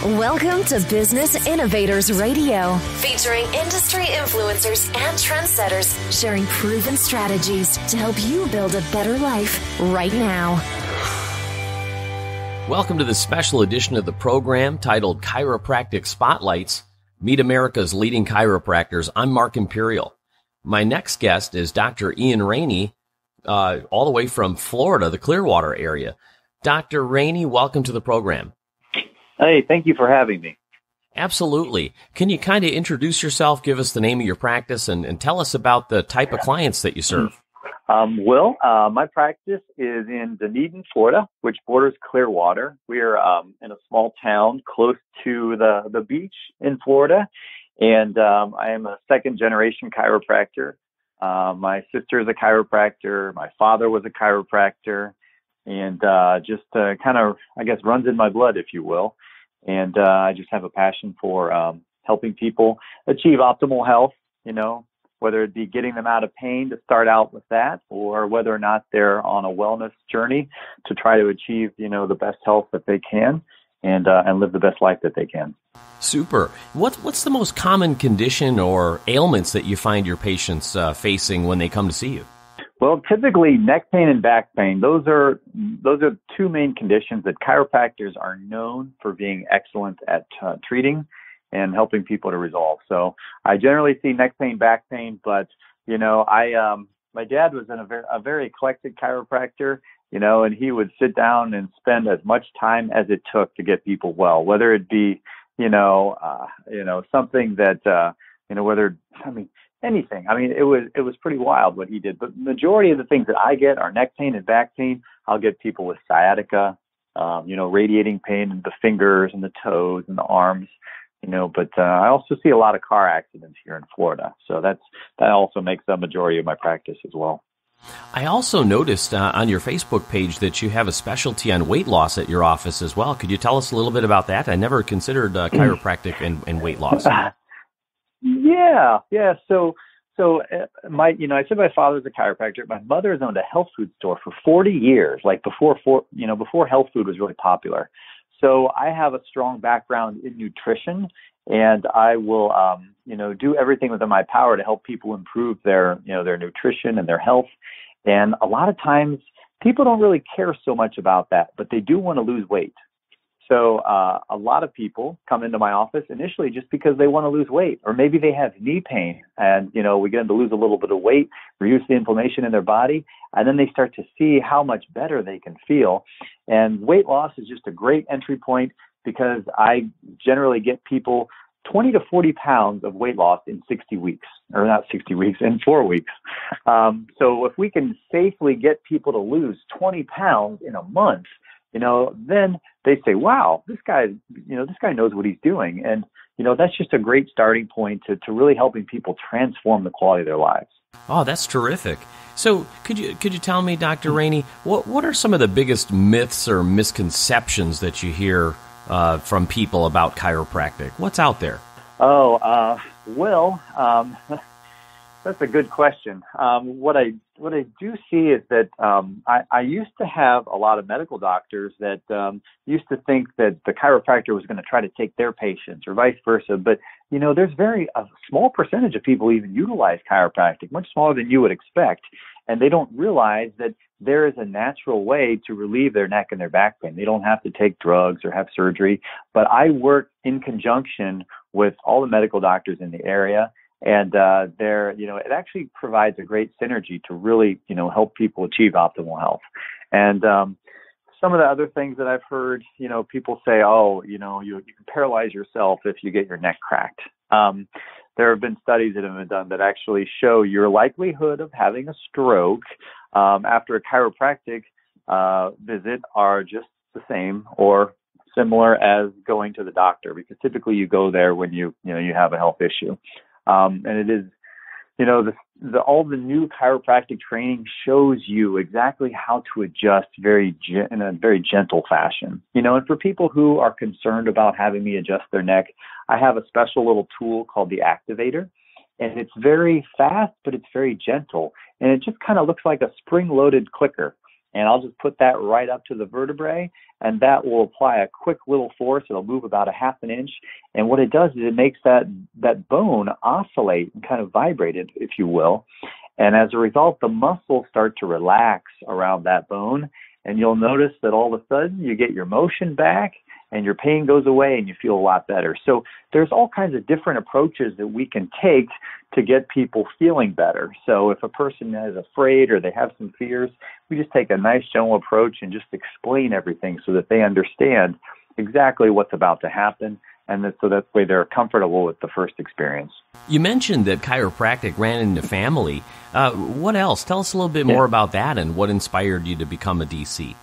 Welcome to Business Innovators Radio, featuring industry influencers and trendsetters sharing proven strategies to help you build a better life right now. Welcome to the special edition of the program titled Chiropractic Spotlights. Meet America's leading chiropractors. I'm Mark Imperial. My next guest is Dr. Ian Rainey, all the way from Florida, the Clearwater area. Dr. Rainey, welcome to the program. Hey, thank you for having me. Absolutely. Can you kind of introduce yourself, give us the name of your practice, and tell us about the type of clients that you serve? My practice is in Dunedin, Florida, which borders Clearwater. We're in a small town close to the beach in Florida, and I am a second-generation chiropractor. My sister is a chiropractor. My father was a chiropractor, and just kind of, I guess, runs in my blood, if you will. And I just have a passion for helping people achieve optimal health, whether it be getting them out of pain to start out with that, or whether or not they're on a wellness journey to try to achieve, the best health that they can and live the best life that they can. Super. What's the most common condition or ailments that you find your patients facing when they come to see you? Well, typically neck pain and back pain, those are two main conditions that chiropractors are known for being excellent at treating and helping people to resolve. So I generally see neck pain, back pain, but my dad was a very eclectic chiropractor, and he would sit down and spend as much time as it took to get people well, whether it be something that anything. It was pretty wild what he did. But majority of the things that I get are neck pain and back pain. I'll get people with sciatica, radiating pain in the fingers and the toes and the arms, But I also see a lot of car accidents here in Florida, so that also makes the majority of my practice as well. I also noticed on your Facebook page that you have a specialty on weight loss at your office as well. Could you tell us a little bit about that? I never considered chiropractic and weight loss. Yeah. So I said my father's a chiropractor. My mother has owned a health food store for 40 years, like before health food was really popular. So I have a strong background in nutrition, and I will, do everything within my power to help people improve their nutrition and their health. And a lot of times people don't really care so much about that, but they do want to lose weight. So a lot of people come into my office initially just because they want to lose weight, or maybe they have knee pain and, we get them to lose a little bit of weight, reduce the inflammation in their body, and then they start to see how much better they can feel. And weight loss is just a great entry point because I generally get people 20 to 40 pounds of weight loss in 60 weeks, or not 60 weeks, in 4 weeks. So if we can safely get people to lose 20 pounds in a month, then they say, wow, this guy knows what he's doing. And, that's just a great starting point to really helping people transform the quality of their lives. Oh, that's terrific. So could you tell me, Dr. Rainey, what are some of the biggest myths or misconceptions that you hear from people about chiropractic? What's out there? That's a good question. What I do see is that I used to have a lot of medical doctors that used to think that the chiropractor was going to try to take their patients or vice versa. But, there's a small percentage of people even utilize chiropractic, much smaller than you would expect. And they don't realize that there is a natural way to relieve their neck and their back pain. They don't have to take drugs or have surgery. But I work in conjunction with all the medical doctors in the area. And it actually provides a great synergy to really, help people achieve optimal health. And some of the other things that I've heard, people say, you can paralyze yourself if you get your neck cracked. There have been studies that have been done that actually show your likelihood of having a stroke after a chiropractic visit are just the same or similar as going to the doctor, because typically you go there when you have a health issue. And it is, all the new chiropractic training shows you exactly how to adjust in a very gentle fashion. And for people who are concerned about having me adjust their neck, I have a special little tool called the activator. And it's very fast, but it's very gentle. And it just kind of looks like a spring-loaded clicker. and I'll just put that right up to the vertebrae, and that will apply a quick little force. It'll move about a half an inch, and what it does is it makes that bone oscillate and kind of vibrate it, if you will. And as a result, the muscles start to relax around that bone, and you'll notice that all of a sudden you get your motion back, and your pain goes away, and you feel a lot better. So there's all kinds of different approaches that we can take to get people feeling better. So if a person is afraid or they have some fears, we just take a nice gentle approach and just explain everything so that they understand exactly what's about to happen, and so that way they're comfortable with the first experience. You mentioned that chiropractic ran in the family. What else? Tell us a little bit more about that and what inspired you to become a DC.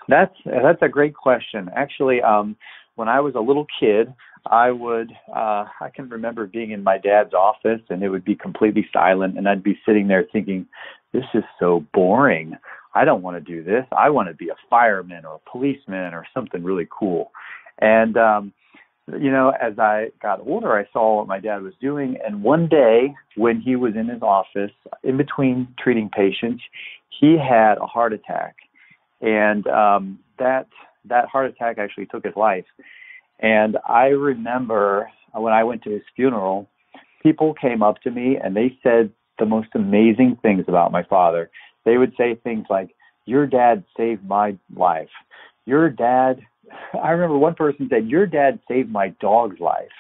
That's a great question. Actually, when I was a little kid, I can remember being in my dad's office, and it would be completely silent, and I'd be sitting there thinking, this is so boring. I don't want to do this. I want to be a fireman or a policeman or something really cool. And as I got older, I saw what my dad was doing, and one day when he was in his office, in between treating patients, he had a heart attack. And that heart attack actually took his life. And I remember when I went to his funeral, people came up to me and they said the most amazing things about my father. They would say things like, your dad saved my life. I remember one person said, your dad saved my dog's life.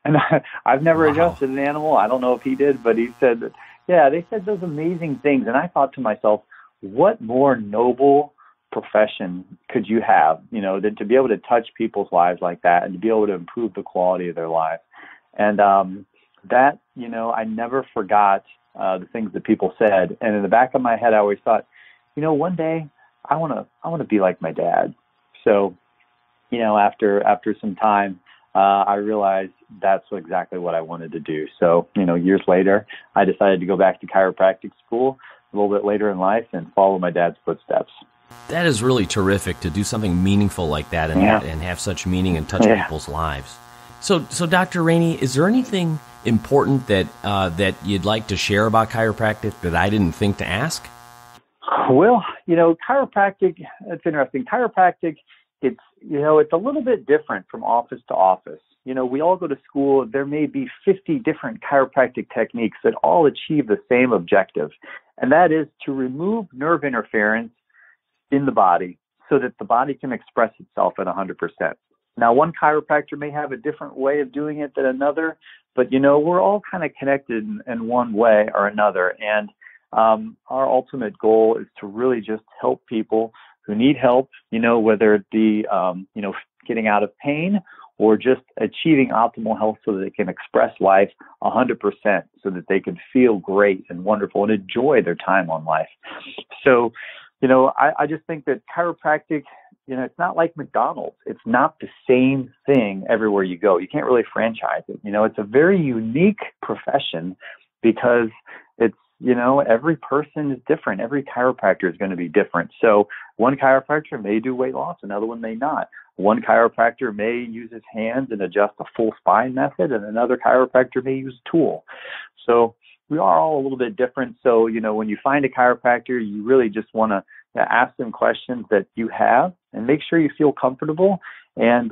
And I've never adjusted an animal. I don't know if he did, but he said that, they said those amazing things. And I thought to myself, what more noble profession could you have, than to be able to touch people's lives like that and to be able to improve the quality of their lives. And that, I never forgot the things that people said. And in the back of my head, I always thought, one day I want to be like my dad. So, after some time, I realized that's exactly what I wanted to do. So, years later, I decided to go back to chiropractic school a little bit later in life and follow my dad's footsteps. That is really terrific to do something meaningful like that and have such meaning and touch people's lives. So Dr. Rainey, is there anything important that you'd like to share about chiropractic that I didn't think to ask? Well, chiropractic, it's interesting. Chiropractic, it's a little bit different from office to office. We all go to school. There may be 50 different chiropractic techniques that all achieve the same objective, and that is to remove nerve interference in the body so that the body can express itself at 100%. Now, one chiropractor may have a different way of doing it than another, but, we're all kind of connected in one way or another, and our ultimate goal is to really just help people who need help, whether it be, getting out of pain or just achieving optimal health so that they can express life 100% so that they can feel great and wonderful and enjoy their time on life. So, I just think that chiropractic, it's not like McDonald's. It's not the same thing everywhere you go. You can't really franchise it. It's a very unique profession because it's, every person is different. Every chiropractor is going to be different. So one chiropractor may do weight loss, another one may not. One chiropractor may use his hands and adjust a full spine method, and another chiropractor may use a tool. So we are all a little bit different. So, when you find a chiropractor, you really just want to ask them questions that you have and make sure you feel comfortable and,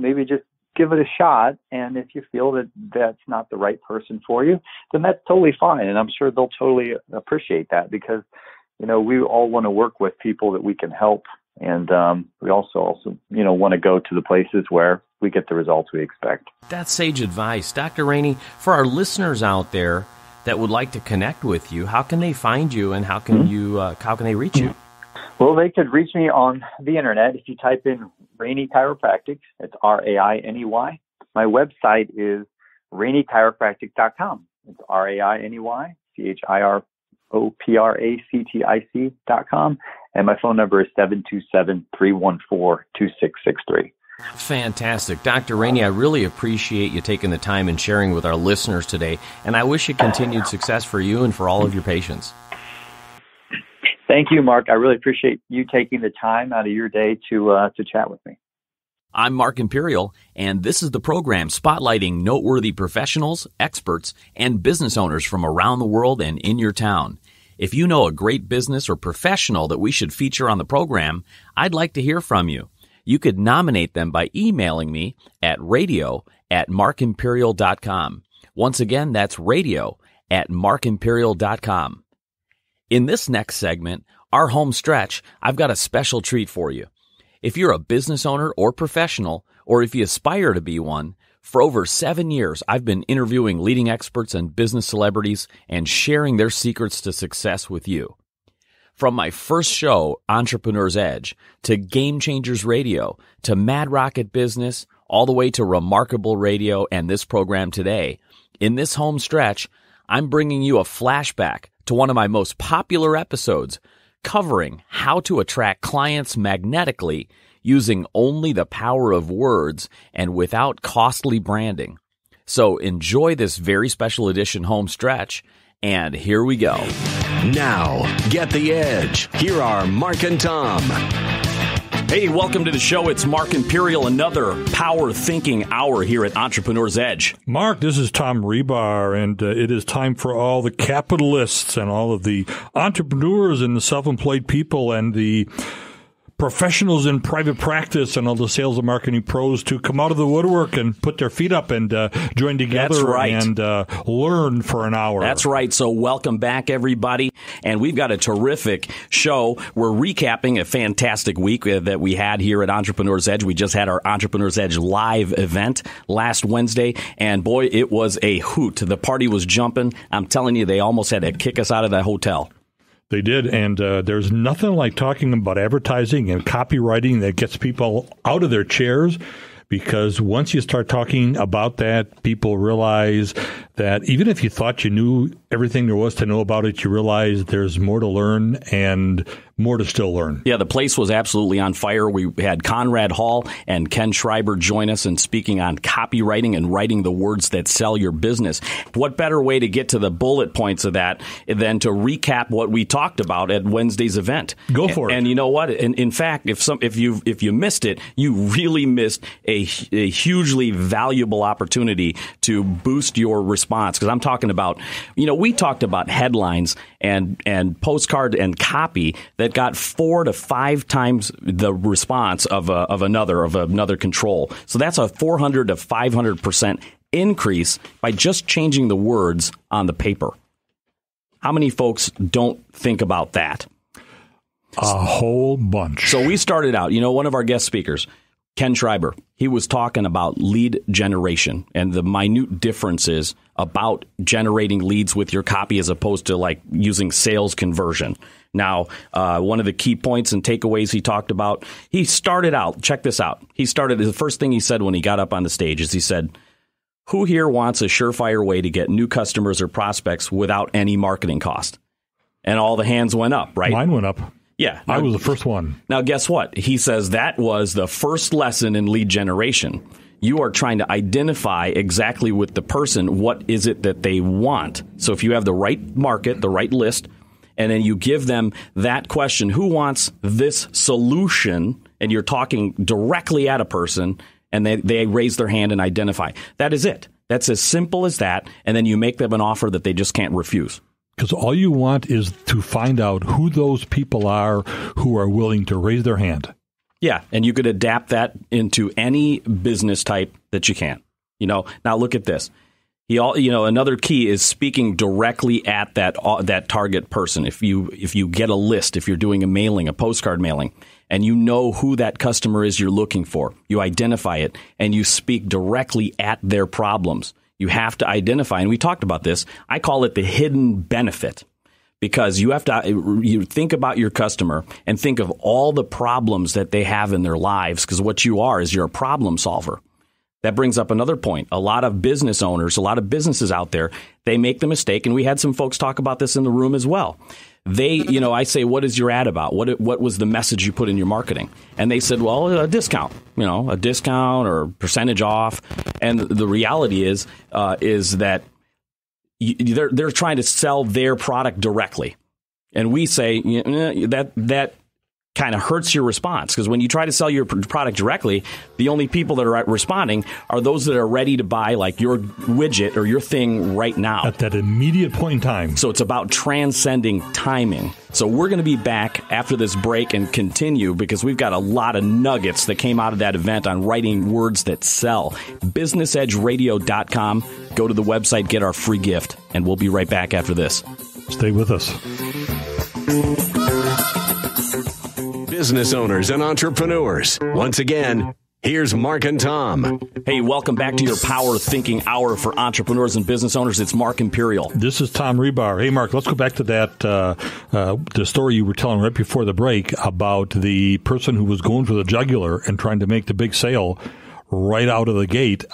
maybe just give it a shot. And if you feel that that's not the right person for you, then that's totally fine. And I'm sure they'll totally appreciate that because, we all want to work with people that we can help. And we also want to go to the places where we get the results we expect. That's sage advice. Dr. Rainey, for our listeners out there that would like to connect with you, how can they find you and how can how can they reach you? Well, they could reach me on the internet. If you type in Rainey Chiropractic, it's RAINEY. My website is RaineyChiropractic.com. It's RaineyChiropractic.com. And my phone number is 727-314-2663. Fantastic. Dr. Rainey, I really appreciate you taking the time and sharing with our listeners today, and I wish you continued success for you and for all of your patients. Thank you, Mark. I really appreciate you taking the time out of your day to chat with me. I'm Mark Imperial, and this is the program spotlighting noteworthy professionals, experts, and business owners from around the world and in your town. If you know a great business or professional that we should feature on the program, I'd like to hear from you. You could nominate them by emailing me at radio@markimperial.com. Once again, that's radio@markimperial.com. In this next segment, our home stretch, I've got a special treat for you. If you're a business owner or professional, or if you aspire to be one, for over 7 years, I've been interviewing leading experts and business celebrities and sharing their secrets to success with you. From my first show, Entrepreneur's Edge, to Game Changers Radio, to Mad Rocket Business, all the way to Remarkable Radio and this program today, in this home stretch, I'm bringing you a flashback to one of my most popular episodes, covering how to attract clients magnetically using only the power of words and without costly branding. So enjoy this very special edition home stretch, and here we go. Now, get the edge. Here are Mark and Tom. Hey, welcome to the show. It's Mark Imperial, another power thinking hour here at Entrepreneur's Edge. Mark, this is Tom Rebar, and it is time for all the capitalists and all of the entrepreneurs and the self-employed people and the professionals in private practice and all the sales and marketing pros to come out of the woodwork and put their feet up and join together and learn for an hour. That's right. So welcome back, everybody. And we've got a terrific show. We're recapping a fantastic week that we had here at Entrepreneur's Edge. We just had our Entrepreneur's Edge live event last Wednesday, and boy, it was a hoot. The party was jumping. I'm telling you, they almost had to kick us out of that hotel. They did, and there's nothing like talking about advertising and copywriting that gets people out of their chairs, because once you start talking about that, people realize that even if you thought you knew everything there was to know about it, you realize there's more to learn and more to still learn. Yeah, the place was absolutely on fire. We had Conrad Hall and Ken Schreiber join us and speaking on copywriting and writing the words that sell your business. What better way to get to the bullet points of that than to recap what we talked about at Wednesday's event? Go for it. And you know what? In fact, if you missed it, you really missed a hugely valuable opportunity to boost your response. Because I'm talking about, we talked about headlines and postcard and copy that got 4 to 5 times the response of another control. So that's a 400 to 500% increase by just changing the words on the paper. How many folks don't think about that? A whole bunch. So we started out, one of our guest speakers, Ken Schreiber, he was talking about lead generation and the minute differences about generating leads with your copy as opposed to like using sales conversion. Now, one of the key points and takeaways he talked about, he started out, check this out. The first thing he said when he got up on the stage is he said, who here wants a surefire way to get new customers or prospects without any marketing cost? And all the hands went up, right? Mine went up. Yeah. I was the first one. Now, guess what? He says that was the first lesson in lead generation. You are trying to identify exactly with the person what is it that they want. So if you have the right market, the right list, and then you give them that question, who wants this solution? And you're talking directly at a person, and they raise their hand and identify. That is it. That's as simple as that. And then you make them an offer that they just can't refuse. Because all you want is to find out who those people are who are willing to raise their hand. Yeah, and you could adapt that into any business type that you can. Now look at this. Another key is speaking directly at that target person. If you get a list, if you're doing a mailing, a postcard mailing, and you know who that customer is you're looking for, you identify it and you speak directly at their problems. You have to identify, and we talked about this, I call it the hidden benefit, because you have to you think about your customer and think of all the problems that they have in their lives, because what you are is you're a problem solver. That brings up another point. A lot of business owners, a lot of businesses out there, they make the mistake, and we had some folks talk about this in the room as well. I say, what is your ad about? What was the message you put in your marketing? And they said, well, a discount, a discount or percentage off. And the reality is that they're trying to sell their product directly. And we say that kind of hurts your response, because when you try to sell your product directly, the only people that are responding are those that are ready to buy like your widget or your thing right now. At that immediate point in time. So it's about transcending timing. So we're going to be back after this break and continue, because we've got a lot of nuggets that came out of that event on writing words that sell. BusinessEdgeRadio.com. Go to the website, get our free gift, and we'll be right back after this. Stay with us. Business owners and entrepreneurs. Once again, here's Mark and Tom. Hey, welcome back to your Power Thinking Hour for entrepreneurs and business owners. It's Mark Imperial. This is Tom Rebar. Hey, Mark, let's go back to that the story you were telling right before the break about the person who was going for the jugular and trying to make the big sale right out of the gate.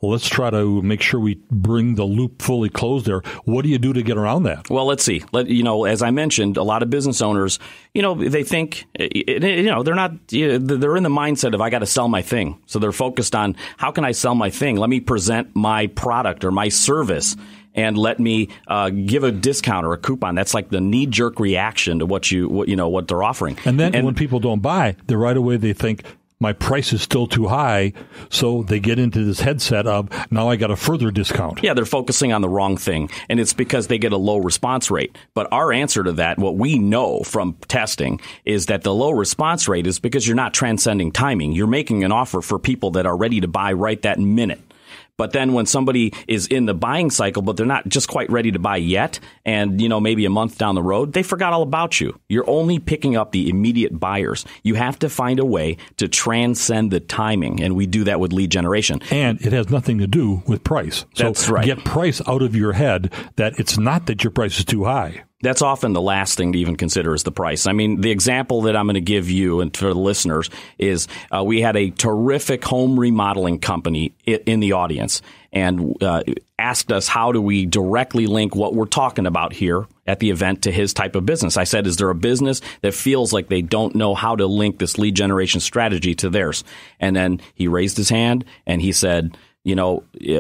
Let's try to make sure we bring the loop fully closed there. What do you do to get around that? Well, let's see. As I mentioned, a lot of business owners, they think, they're not, they're in the mindset of, I got to sell my thing. So they're focused on, how can I sell my thing? Let me present my product or my service, and let me give a discount or a coupon. That's like the knee-jerk reaction to what they're offering. And then when people don't buy, right away they think, my price is still too high, so they get into this headset of, now I got a further discount. Yeah, they're focusing on the wrong thing, and it's because they get a low response rate. But our answer to that, what we know from testing, is that the low response rate is because you're not transcending timing. You're making an offer for people that are ready to buy right that minute. But then when somebody is in the buying cycle, but they're not just quite ready to buy yet, and, maybe a month down the road, they forgot all about you. You're only picking up the immediate buyers. You have to find a way to transcend the timing, and we do that with lead generation. And it has nothing to do with price. So that's right. Get price out of your head, that it's not that your price is too high. That's often the last thing to even consider is the price. I mean, the example that I'm going to give you and for the listeners is we had a terrific home remodeling company in the audience, and asked us, how do we directly link what we're talking about here at the event to his type of business? I said, is there a business that feels like they don't know how to link this lead generation strategy to theirs? And then he raised his hand and he said,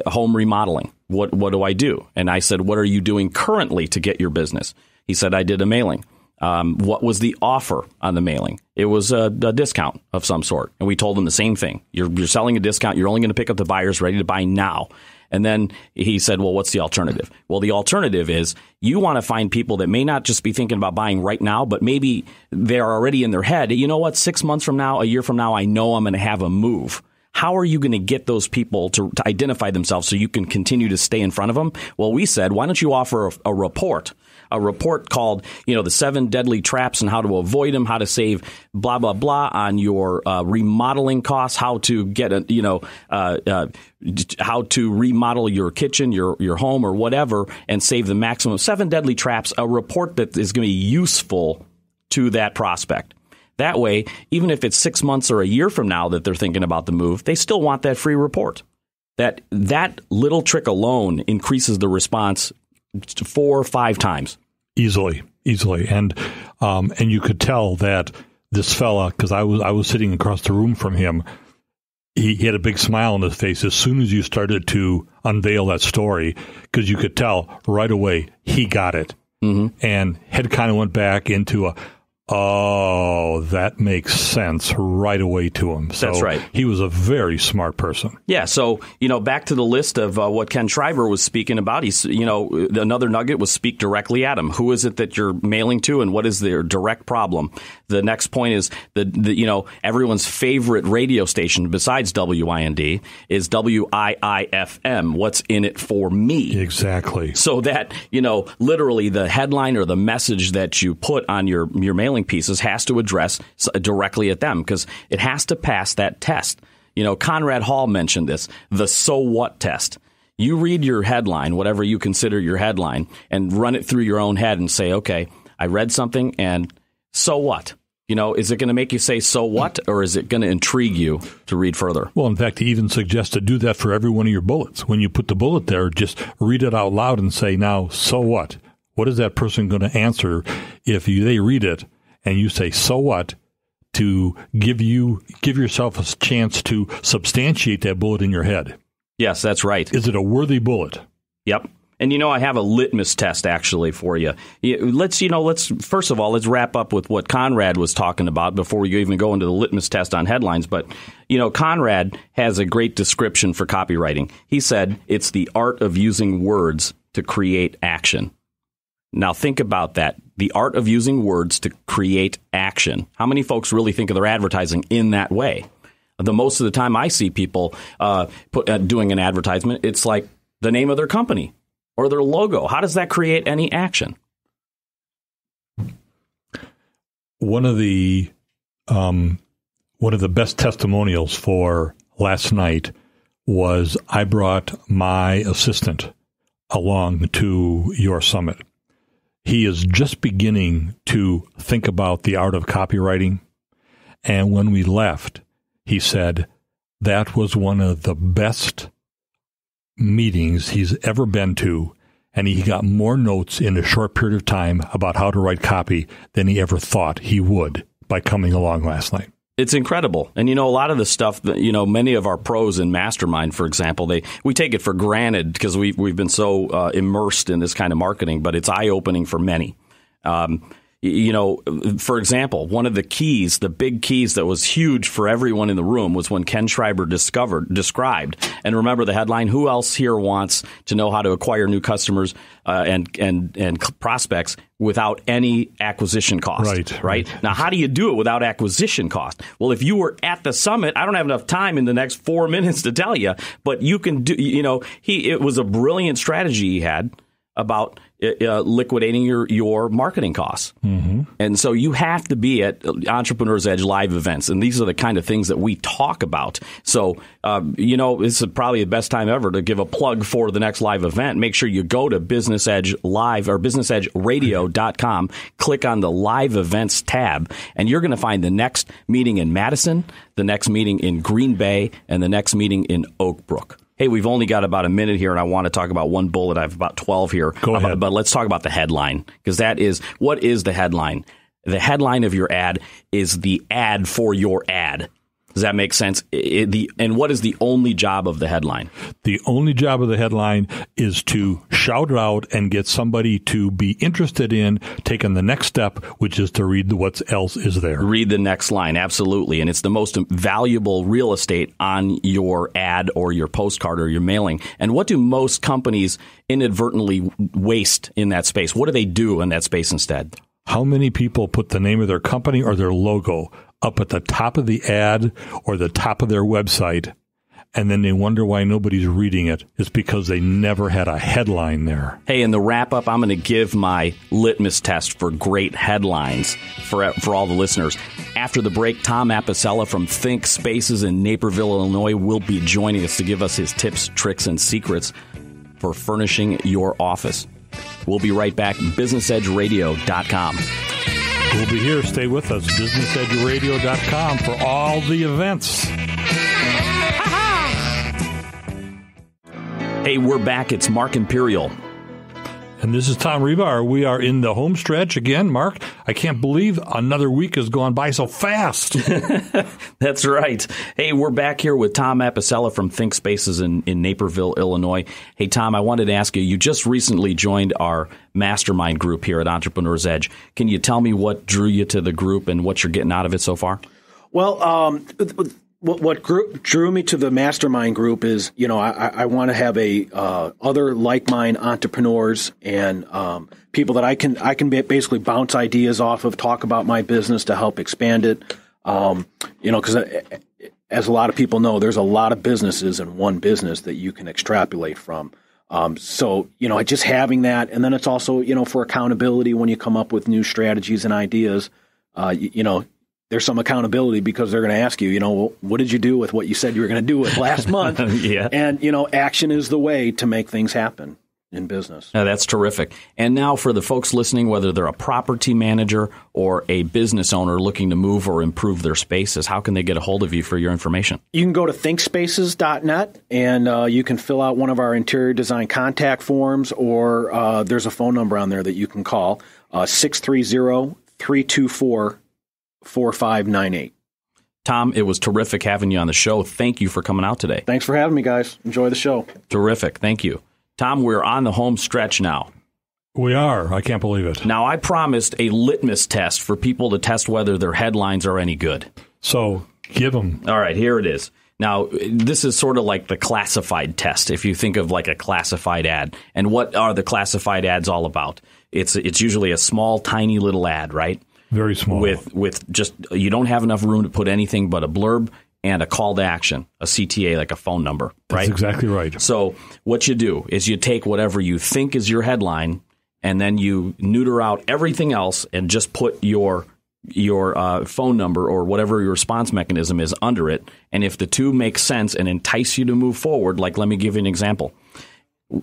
home remodeling. What do I do? And I said, what are you doing currently to get your business? He said, I did a mailing. What was the offer on the mailing? It was a discount of some sort. And we told him the same thing. You're selling a discount. You're only going to pick up the buyers ready to buy now. And then he said, well, what's the alternative? Well, the alternative is you want to find people that may not just be thinking about buying right now, but maybe they're already in their head. You know what? 6 months from now, a year from now, I know I'm going to have a move. How are you going to get those people to identify themselves so you can continue to stay in front of them? Well, we said, why don't you offer a report called, the 7 deadly traps and how to avoid them, how to save blah, blah, blah on your remodeling costs, how to get how to remodel your kitchen, your home or whatever, and save the maximum. 7 deadly traps, a report that is going to be useful to that prospect. That way, even if it's 6 months or a year from now that they're thinking about the move, they still want that free report. That little trick alone increases the response 4 or 5 times. Easily. And you could tell that this fella, because I was sitting across the room from him, he had a big smile on his face as soon as you started to unveil that story, because you could tell right away he got it. Mm-hmm. And head kind of went back into oh, that makes sense right away to him. So that's right. He was a very smart person. Yeah. So, back to the list of what Ken Schreiber was speaking about. He's, another nugget was speak directly at him. Who is it that you're mailing to and what is their direct problem? The next point is everyone's favorite radio station besides WIND is WIIFM. What's in it for me? Exactly. So that, literally the headline or the message that you put on your mailing pieces has to address directly at them, because it has to pass that test. Conrad Hall mentioned this, the so what test. You read your headline, whatever you consider your headline, and run it through your own head and say, okay, I read something and so what? Is it going to make you say so what, or is it going to intrigue you to read further? Well, in fact, he even suggests to do that for every one of your bullets. When you put the bullet there, just read it out loud and say, now, so what? What is that person going to answer if they read it and you say, so what, to give yourself a chance to substantiate that bullet in your head? Yes, that's right. Is it a worthy bullet? Yep. And, I have a litmus test actually for you. Let's first of all, let's wrap up with what Conrad was talking about before we even go into the litmus test on headlines. But, Conrad has a great description for copywriting. He said it's the art of using words to create action. Now think about that. The art of using words to create action. How many folks really think of their advertising in that way? The most of the time I see people doing an advertisement, it's like the name of their company or their logo. How does that create any action? One of the best testimonials for last night was I brought my assistant along to your summit. He is just beginning to think about the art of copywriting. And when we left, he said that was one of the best meetings he's ever been to. And he got more notes in a short period of time about how to write copy than he ever thought he would by coming along last night. It's incredible. And, a lot of the stuff that, many of our pros in Mastermind, for example, we take it for granted because we've been so immersed in this kind of marketing, but it's eye-opening for many. For example, one of the keys, the big keys that was huge for everyone in the room was when Ken Schreiber described, and remember the headline, who else here wants to know how to acquire new customers and prospects without any acquisition cost, right? Now, how do you do it without acquisition cost? Well, if you were at the summit, I don't have enough time in the next 4 minutes to tell you, but you can do, it was a brilliant strategy he had about liquidating your marketing costs. Mm-hmm. And so you have to be at Entrepreneur's Edge live events. And these are the kind of things that we talk about. So, this is probably the best time ever to give a plug for the next live event. Make sure you go to Business Edge Live or businessedgeradio.com, click on the live events tab, and you're going to find the next meeting in Madison, the next meeting in Green Bay, and the next meeting in Oak Brook. Hey, we've only got about a minute here, and I want to talk about one bullet. I have about 12 here. Go ahead. But let's talk about the headline, because what is the headline? The headline of your ad is the ad for your ad. Does that make sense? And what is the only job of the headline? The only job of the headline is to shout it out and get somebody to be interested in taking the next step, which is to read what else is there. Read the next line, absolutely. And it's the most valuable real estate on your ad or your postcard or your mailing. And what do most companies inadvertently waste in that space? What do they do in that space instead? How many people put the name of their company or their logo up at the top of the ad or the top of their website, and then they wonder why nobody's reading it? It's because they never had a headline there. Hey, in the wrap-up, I'm going to give my litmus test for great headlines for all the listeners. After the break, Tom Apicella from Think Spaces in Naperville, Illinois, will be joining us to give us his tips, tricks, and secrets for furnishing your office. We'll be right back. BusinessEdgeRadio.com. We'll be here. Stay with us. BusinessEdgeRadio.com for all the events. Hey, we're back. It's Mark Imperial. And this is Tom Rebar. We are in the home stretch again. Mark, I can't believe another week has gone by so fast. That's right. Hey, we're back here with Tom Apicella from Think Spaces in Naperville, Illinois. Hey, Tom, I wanted to ask you, you just recently joined our mastermind group here at Entrepreneur's Edge. Can you tell me what drew you to the group and what you're getting out of it so far? Well, what drew me to the mastermind group is, I want to have other like-minded entrepreneurs and people that I can basically bounce ideas off of, talk about my business to help expand it. Because as a lot of people know, there's a lot of businesses in one business that you can extrapolate from. So just having that, and then it's also, for accountability when you come up with new strategies and ideas, there's some accountability because they're going to ask you, well, what did you do with what you said you were going to do with last month? Yeah. And, action is the way to make things happen in business. That's terrific. And now for the folks listening, whether they're a property manager or a business owner looking to move or improve their spaces, how can they get a hold of you for your information? You can go to thinkspaces.net and you can fill out one of our interior design contact forms, or there's a phone number on there that you can call, 630-324-4598. Tom, it was terrific having you on the show. Thank you for coming out today. Thanks for having me, guys. Enjoy the show. Terrific. Thank you. Tom, we're on the home stretch now. We are. I can't believe it. Now, I promised a litmus test for people to test whether their headlines are any good. So give them. All right, here it is. Now, this is sort of like the classified test, if you think of like a classified ad. And what are the classified ads all about? It's usually a small, tiny little ad, right? Very small. With just, you don't have enough room to put anything but a blurb and a call to action, a CTA, like a phone number, right? That's exactly right. So what you do is you take whatever you think is your headline, and then you neuter out everything else and just put your phone number or whatever your response mechanism is under it. And if the two make sense and entice you to move forward, like let me give you an example.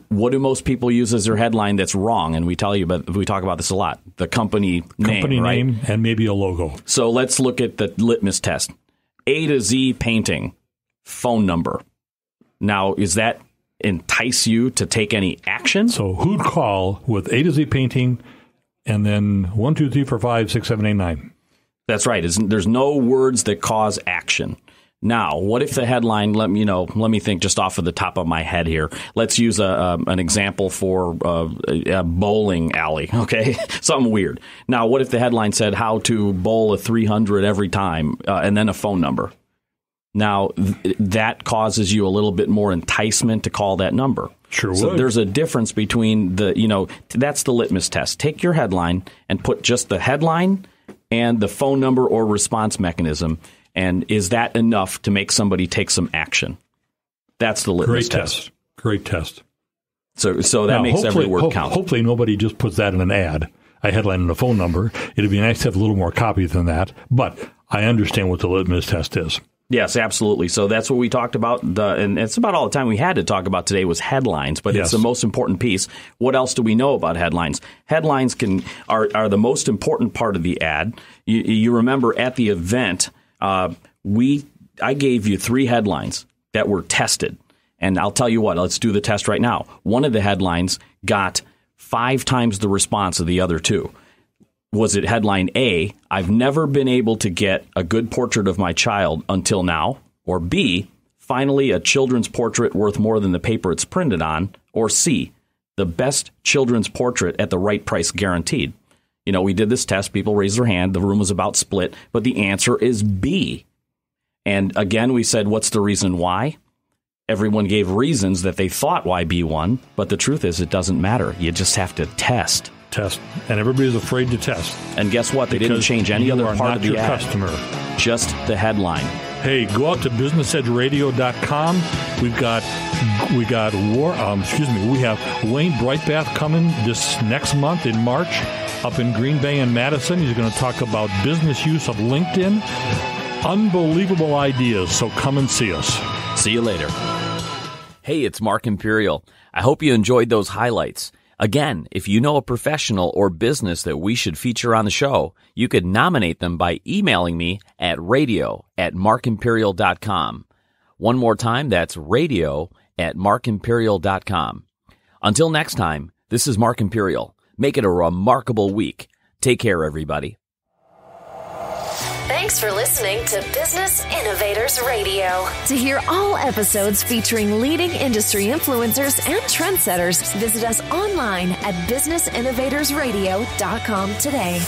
What do most people use as their headline that's wrong? And we talk about this a lot. The company name, and maybe a logo. So let's look at the litmus test. A to Z painting, phone number. Now, is that entice you to take any action? So who'd call with A to Z painting and then 1, 2, 3, 4, 5, 6, 7, 8, 9? That's right. There's no words that cause action. Now, what if the headline, let me think just off of the top of my head here. Let's use an example for a bowling alley, okay? Something weird. Now, what if the headline said how to bowl a 300 every time and then a phone number? Now, that causes you a little bit more enticement to call that number. Sure So would. there's a difference between that's the litmus test. Take your headline and put just the headline and the phone number or response mechanism. And is that enough to make somebody take some action? That's the litmus test. Great test. So that makes every word count. Hopefully nobody just puts that in an ad, a headline and a phone number. It'd be nice to have a little more copy than that. But I understand what the litmus test is. Yes, absolutely. So that's what we talked about. And it's about all the time we had to talk about today was headlines, but It's the most important piece. What else do we know about headlines? Headlines are the most important part of the ad. You remember at the event, I gave you 3 headlines that were tested. And I'll tell you what, let's do the test right now. One of the headlines got 5 times the response of the other 2. Was it headline A, I've never been able to get a good portrait of my child until now? Or B, finally a children's portrait worth more than the paper it's printed on? Or C, the best children's portrait at the right price guaranteed? We did this test. People raised their hand. The room was about split. But the answer is B. And again, we said, what's the reason why? Everyone gave reasons that they thought why B won. But the truth is, it doesn't matter. You just have to test. And everybody's afraid to test. And guess what? They didn't change any other part of the ad. Customer. Just the headline. Hey, go out to businessedgeradio.com. We have Wayne Brightbath coming this next month in March up in Green Bay and Madison. He's going to talk about business use of LinkedIn. Unbelievable ideas. So come and see us. See you later. Hey, it's Mark Imperial. I hope you enjoyed those highlights. Again, if you know a professional or business that we should feature on the show, you could nominate them by emailing me at radio@markimperial.com. One more time, that's radio@markimperial.com. Until next time, this is Mark Imperial. Make it a remarkable week. Take care, everybody. Thanks for listening to Business Innovators Radio. To hear all episodes featuring leading industry influencers and trendsetters, visit us online at businessinnovatorsradio.com today.